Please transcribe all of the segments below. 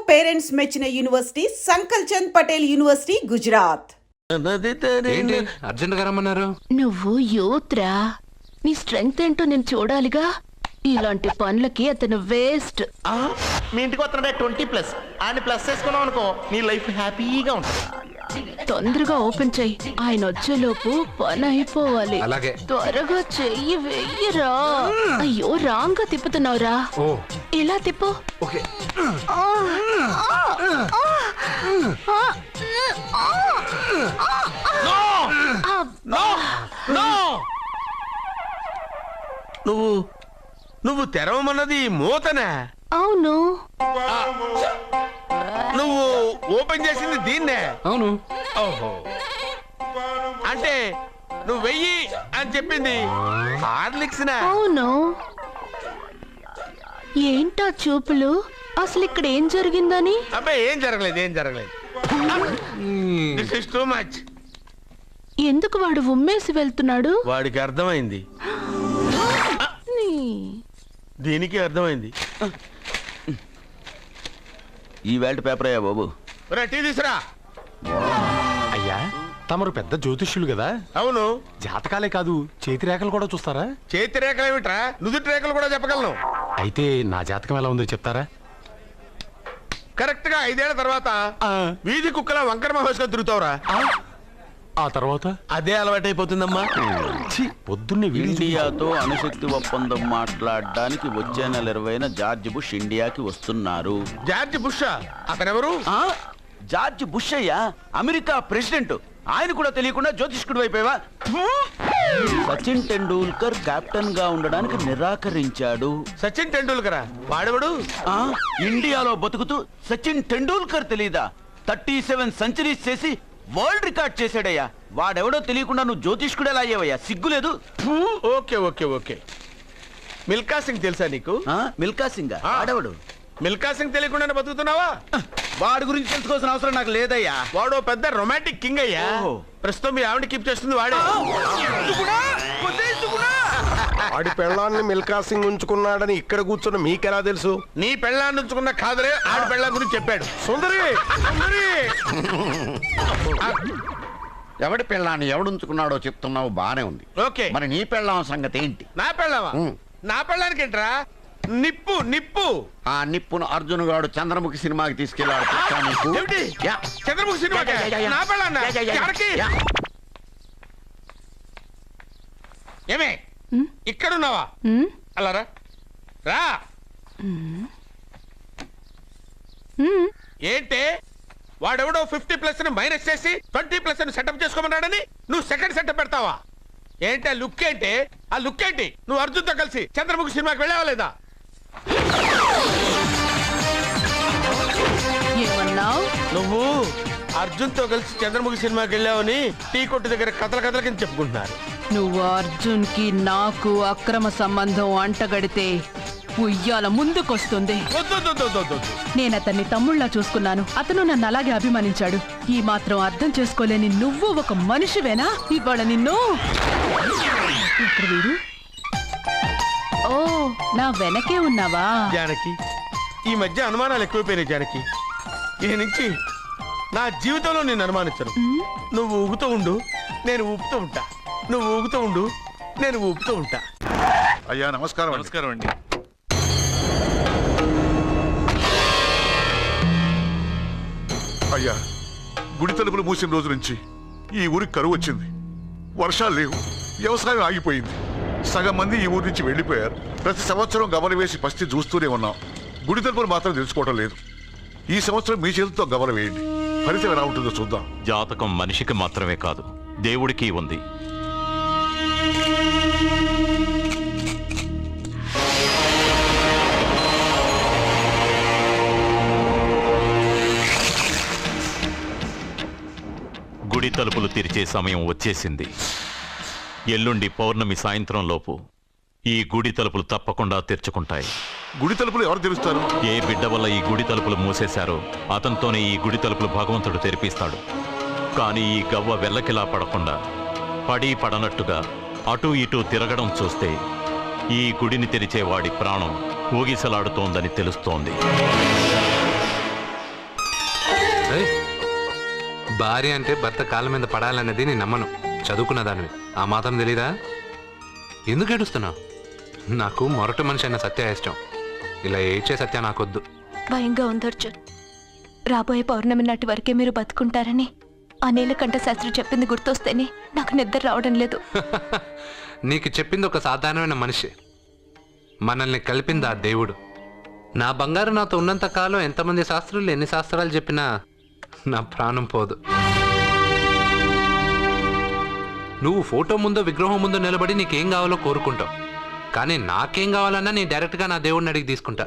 Parents మెచ్చిన university Sankalchand Patel university Gujarat. Urgent గా రమ్మన్నారు. నువ్వు యూత్రా, నీ స్ట్రెంగ్త్ ఏంటో నేను చూడాలిగా. ఇలాంటి పనులకి అతను వేస్ట్. మీ ఇంటికి వస్తున్నాడే 20+ ఆయన ప్లస్ చేసుకున్నావు అనుకో, నీ లైఫ్ హ్యాపీగా ఉంటుంది. తొందరగా ఓపెన్ చెయ్యి, ఆయన వచ్చేలోపు పని అయిపోవాలి. అలాగే. త్వరగా చెయ్యి వెయ్యరా. అయ్యో రాంగ్ గా తిప్పుతున్నావురా. ఇలా తిప్పు. ఓకే. నువ్వు తెరవమన్నది మూతనే. అవును. నువ్వు ఓపెన్ చేసింది దీన్నే. అవును. ఓహో, అంటే నువ్వు వెయ్యి అని చెప్పింది హార్లిక్స్. అవును. ఏంటా చూపులు? అసలు ఇక్కడ ఏం జరిగిందని? అబ్బాయి ఏం జరగలేదు. This is too much. ఎందుకు వాడు ఉమ్మేసి వెళ్తున్నాడు? వాడికి అర్థమైంది, దీనికి అర్థమైంది. ఈ వేల్ట్ పేపర్ అయ్యా బాబు. టీ తీసురా. అయ్యా, తమరు పెద్ద జ్యోతిష్యులు కదా. అవును. జాతకాలే కాదు, చేతి రేఖలు కూడా చూస్తారా? చేతి రేఖలు ఏమిట్రా, నుదుటి రేఖలు కూడా చెప్పగలను. అయితే నా జాతకం ఎలా ఉందో చెప్తారా? కరెక్ట్ గా 5 ఏళ్ల తర్వాత వీధి కుక్కల వంకర మహేశ్వరం తిరుగుతావురా. ఆ తర్వాత అదే అలవాటైపోతుందమ్మా. పొద్దున్నే ఇండియాతో అణుశక్తి ఒప్పందం మాట్లాడడానికి వచ్చే నెల 20న జార్జ్ బుష్ ఇండియాకి వస్తున్నారు. జార్జ్ బుష్ అతనెవరు? జార్జ్ బుష్ అయ్యా, అమెరికా ప్రెసిడెంట్. ఆయన కూడా తెలియకుండా జ్యోతిష్కుడు వైపోయావా? సచిన్ టెండూల్కర్ కెప్టెన్ గా ఉండడానికి నిరాకరించాడు. సచిన్ టెండూల్కరా? వాడెవడు? ఇండియాలో బతుకుతూ సచిన్ టెండూల్కర్ తెలీదా? 37 సెంచరీస్ చేసి వరల్డ్ రికార్డ్ చేశాడయ్యా. వాడెవడో తెలియకుండా నువ్వు జ్యోతిష్కుడు ఎలా అయ్యావయ్యా? సిగ్గులేదు. Okay okay okay. Milkha Singh తెలుసా నీకు? మిల్కా సింగ్ వాడెవడు? మిల్కా సింగ్ తెలియకుండా బతుకుతున్నావా? వాడి గురించి తెలుసుకోవాల్సిన అవసరం నాకు లేదయ్యా. వాడు పెద్ద రొమాంటిక్ కింగ్ అయ్యా. ప్రస్తుతం మీ ఆవిడ కీప్ చేస్తుంది వాడే. వాడి పెళ్ళాన్ని మిల్కా సింగ్ ఉంచుకున్నాడని ఇక్కడ కూర్చున్న మీకెలా తెలుసు? నీ పెళ్ళాన్ని ఉంచుకున్న కాదరే ఆడి పెళ్ళ గురించి చెప్పాడు. సుందరి ఎవడి పెళ్ళాన్ని ఎవడుంచుకున్నాడో చెప్తున్నావు, బానే ఉంది. ఓకే, మరి నీ పెళ్ళాం సంగతి ఏంటి? నా పెళ్ళావా? నా పెళ్ళానికి ఏంట్రా? నిప్పు నిప్పు. ఆ నిప్పును అర్జున్ గాడు చంద్రముఖి సినిమాకి తీసుకెళ్లాడు. చంద్రముఖి సినిమా నా పెళ్ళాన్న ఏమే ఇక్కడున్నావా? అలా రా రా. ఏంటే వాడెవడో 50+ మైనస్ చేసి 20+ సెటప్ చేసుకోమన్నాడని నువ్వు సెకండ్ సెటప్ పెడతావా? ఏంటి ఆ లుక్? ఏంటి ఆ లుక్? ఏంటి నువ్వు అర్జున్తో కలిసి చంద్రముఖి సినిమాకి వెళ్ళావా లేదా? నువ్వు అర్జున్తో కలిసి చంద్రముఖి సినిమాకి వెళ్ళావని టీ కొట్టు దగ్గర కథల కింద చెప్పుకుంటున్నారు. నువ్వు అర్జున్ కి నాకు అక్రమ సంబంధం అంటగడితే ఉయ్యాల ముందుకొస్తుంది. నేను అతన్ని తమ్ముళ్ళ చూసుకున్నాను. అతను నన్ను అలాగే అభిమానించాడు. ఈ మాత్రం అర్థం చేసుకోలేని నువ్వు ఒక మనిషివేనా? ఇవాళ నిన్ను వీడు. ఓ, నా వెనకే ఉన్నావా? జానకి, ఈ మధ్య అనుమానాలు ఎక్కువైపోయినాయి జానకి. ఈ నుంచి నా జీవితంలో నేను అనుమానించను. నువ్వు ఊగుతూ ఉండు, నేను ఊపుతూ ఉంటా. నువ్వు ఊగుతూ ఉండు, నేను ఊపుతూ ఉంటా. అయ్యా నమస్కారం. నమస్కారం అండి. అయ్యా, గుడి తలుపులు మూసిన రోజు నుంచి ఈ ఊరికి కరువు వచ్చింది. వర్షాలు లేవు, వ్యవసాయం ఆగిపోయింది. సగం మంది ఈ ఊరి నుంచి వెళ్ళిపోయారు. ప్రతి సంవత్సరం గమల వేసి పస్తి చూస్తూనే ఉన్నాం. గుడి తలుపులు మాత్రం తెలుసుకోవడం లేదు. ఈ సంవత్సరం మీ చేతితో గమల వేయండి, ఫలితం ఎలా ఉంటుందో చూద్దాం. జాతకం మనిషికి మాత్రమే కాదు, దేవుడికి ఉంది. గుడి తలుపులు తెరిచే సమయం వచ్చేసింది. ఎల్లుండి పౌర్ణమి సాయంత్రం లోపు ఈ గుడి తలుపులు తప్పకుండా తెరుచుకుంటాయి. గుడి తలుపులు ఎవరు తెరుస్తారు? ఏ బిడ్డ వల్ల ఈ గుడి తలుపులు మూసేశారో అతనితోనే ఈ గుడి తలుపులు భగవంతుడు తెరిపిస్తాడు. కానీ ఈ గవ్వ వెల్లకిలా పడకుండా పడి పడనట్టుగా అటూ ఇటూ తిరగడం చూస్తే ఈ గుడిని తెరిచే వాడి ప్రాణం ఊగిసలాడుతోందని తెలుస్తోంది. భార్య అంటే భర్త కాళ్ళ మీద పడాలన్నది నేను నమ్మను. చదువుకున్న దానివి, ఆ మాత్రం తెలీదా? ఎందుకు ఏడుస్తున్నావు? నాకు మొరట మనిషి అయిన సత్య ఇష్టం. ఇలా ఏడ్చే సత్య నాకొద్దు. భయంగా ఉంది అర్జున్. రాబోయే పౌర్ణమి నాటి వరకే మీరు బతుకుంటారని ఆ నీలకంఠ శాస్త్రి చెప్పింది గుర్తొస్తేనే నాకు నిద్ర రావడం లేదు. నీకు చెప్పింది ఒక సాధారణమైన మనిషి, మనల్ని కలిపింది ఆ దేవుడు. నా బంగారు నాతో ఉన్నంత కాలం ఎంతమంది శాస్త్రులు ఎన్ని శాస్త్రాలు చెప్పినా నా ప్రాణం పోదు. నువ్వు ఫోటో ముందో విగ్రహం ముందో నిలబడి నీకేం కావాలో కోరుకుంటావు, కానీ నాకేం కావాలన్నా నేను డైరెక్ట్గా నా దేవుడిని అడిగి తీసుకుంటా.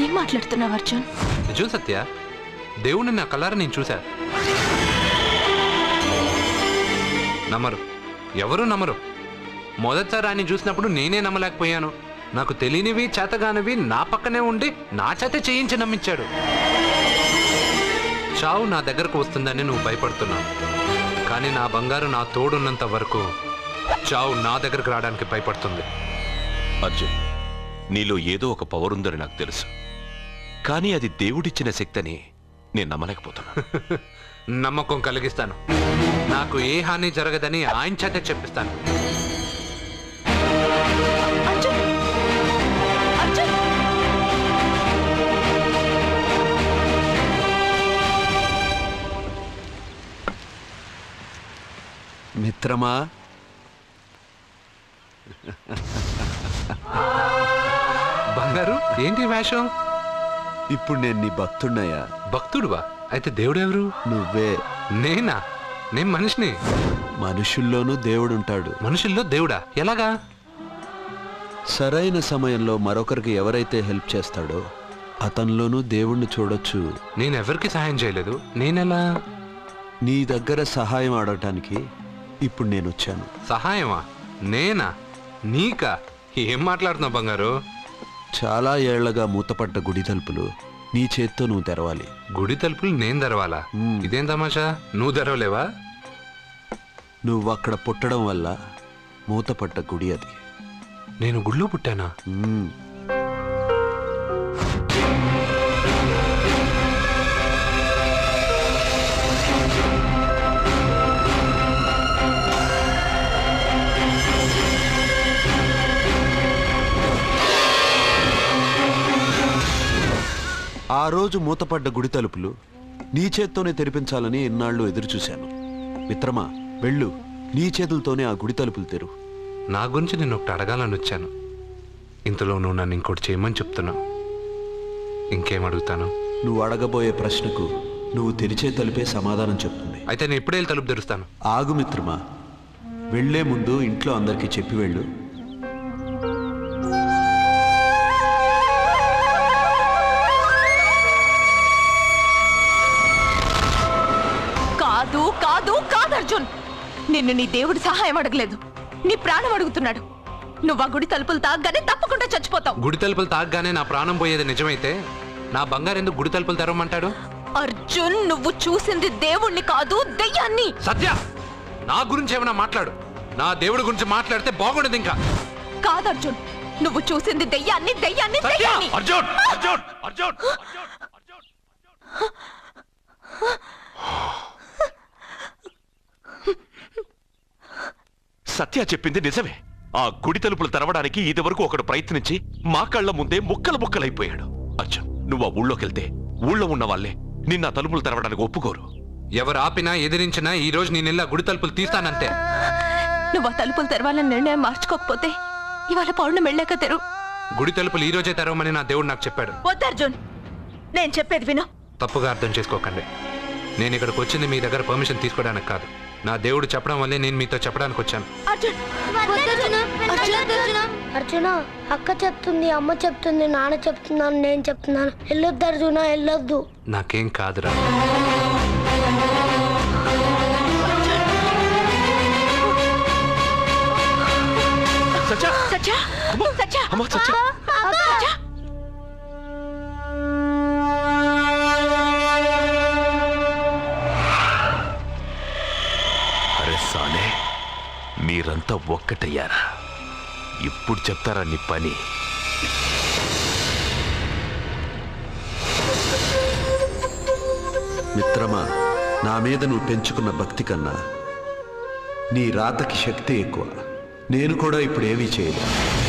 ఏం మాట్లాడుతున్నావు అర్జున్? నిజం సత్య, దేవుడిని నా కళ్ళారా నేను చూశా. నమ్మరు, ఎవరూ నమ్మరు. మొదటిసారి ఆయన చూసినప్పుడు నేనే నమ్మలేకపోయాను. నాకు తెలియనివి చేతగానివి నా పక్కనే ఉండి నా చేత చేయించి నమ్మించాడు. చావు నా దగ్గరకు వస్తుందని నువ్వు భయపడుతున్నావు, కానీ నా బంగారు నా తోడున్నంత వరకు చావు నా దగ్గరకు రావడానికి భయపడుతుంది. అర్జున్, నీలో ఏదో ఒక పవర్ ఉందని నాకు తెలుసు, కానీ అది దేవుడిచ్చిన శక్తిని నేను నమ్మలేకపోతున్నా. నమ్మకం కలిగిస్తాను. నాకు ఏ హాని జరగదని ఆయన చేత చెప్పిస్తాను. అర్జున్! అర్జున్! మిత్రమా, బంగారు ఏంటి వేషం? ఇప్పుడు నేను నీ భక్తుడినయ్యా. భక్తుడువా? అయితే దేవుడెవరు? నువ్వే. నేనా? నేను మనిషిని. మనుషుల్లోనూ దేవుడుంటాడు. మనుషుల్లో దేవుడా? ఎలాగా? సరైన సమయంలో మరొకరికి ఎవరైతే హెల్ప్ చేస్తాడో అతనిలోనూ దేవుణ్ణి చూడొచ్చు. నేనెవరికి సహాయం చేయలేదు, నేనెలా? నీ దగ్గర సహాయం అడగటానికి ఇప్పుడు నేను వచ్చాను. సహాయమా? నేనా? నీకా? ఏం మాట్లాడుతున్నావు బంగారు? చాలా ఏళ్లగా మూతపడ్డ గుడి తలుపులు నీ చేత్తో నువ్వు తెరవాలి. గుడి తలుపులు నేను తెరవాలా? ఇదేం తమాషా? నువ్వు తెరవలేవా? నువ్వు అక్కడ పుట్టడం వల్ల మూతపడ్డ గుడి అది. నేను గుడిలో పుట్టానా? ఆ రోజు మూతపడ్డ గుడి తలుపులు నీ చేత్తోనే తెరిపించాలని ఎన్నాళ్ళు ఎదురుచూశాను. మిత్రమా, వెళ్ళు, నీ చేతులతోనే ఆ గుడి తలుపులు తెరు. నా గురించి నేను ఒకటి అడగాలని వచ్చాను. ఇంతలో నువ్వు నన్ను ఇంకోటి చేయమని చెప్తున్నావు. ఇంకేం అడుగుతాను? నువ్వు అడగబోయే ప్రశ్నకు నువ్వు తెరిచే తలుపే సమాధానం చెప్తుంది. అయితే నేను ఇప్పుడే తలుపు తెరుస్తాను. ఆగు మిత్రమా, వెళ్లే ముందు ఇంట్లో అందరికీ చెప్పి వెళ్ళు. కాదు కాదు కాదు అర్జున్, నిన్ను నీ దేవుడు సహాయం అడగలేదు, నీ ప్రాణం అడుగుతున్నాడు. నువ్వు ఆ గుడి తలుపులు తాగ్గానే తప్పకుండా చచ్చిపోతావు. గుడి తలుపులు తాగ్గానే నా ప్రాణం పోయేది నిజమైతే నా బంగారు ఎందుకు గుడి తలుపులు తెరవమంటాడు? అర్జున్, నువ్వు చూసింది దేవుణ్ణి కాదు, దెయ్యాన్ని. సత్య, నా గురించి ఏమైనా మాట్లాడు. నా దేవుడి గురించి మాట్లాడితే బాగుండదు. ఇంకా కాదు అర్జున్, నువ్వు చూసింది దెయ్యాన్ని, దెయ్యాన్ని, దెయ్యాన్ని. అర్జున్! అర్జున్! అర్జున్! సత్య చెప్పింది నిజమే. ఆ గుడి తలుపులు తెరవడానికి ఇదివరకు ఒకడు ప్రయత్నించి మా కళ్ళ ముందే ముక్కలు ముక్కలైపోయాడు. అర్జున్, నువ్వు ఆ ఊళ్ళోకెళ్తే ఊళ్ళో ఉన్న వాళ్ళే నిన్న తలుపులు తెరవడానికి ఒప్పుకోరు. ఎవరు ఆపినా ఎదిరించినా ఈ రోజు నేను గుడి తలుపులు తీస్తానంతే. నువ్వు ఆ తలుపులు తెరవాలని నిర్ణయం మార్చుకోకపోతే ఇవాళ పౌర్ణమి వెళ్ళాక తెరు. గుడి తలుపులు ఈ రోజే తెరవమని నా దేవుడు నాకు చెప్పాడు. వద్దు అర్జున్, నేను చెప్పేది విను. తప్పుగా అర్థం చేసుకోకండి. నేను ఇక్కడికి వచ్చింది మీ దగ్గర పర్మిషన్ తీసుకోవడానికి కాదు. నా దేవుడు చెప్పడం వల్లే నేను మీతో చెప్పడానికి వచ్చాను. అర్జున, అక్క చెప్తుంది, అమ్మ చెప్తుంది, నాన్న చెప్తున్నాను, నేను చెప్తున్నాను. వెళ్ళొద్దు అర్జున, వెళ్ళొద్దు. నాకేం కాదురా. అరే సాలే, మీరంతా ఒక్కటయ్యారా? ఇప్పుడు చెప్తారా నీ పని? మిత్రమా, నా మీద నువ్వు పెంచుకున్న భక్తి కన్నా నీ రాతకి శక్తి ఎక్కువ. నేను కూడా ఇప్పుడు ఏమీ చేయలేదు.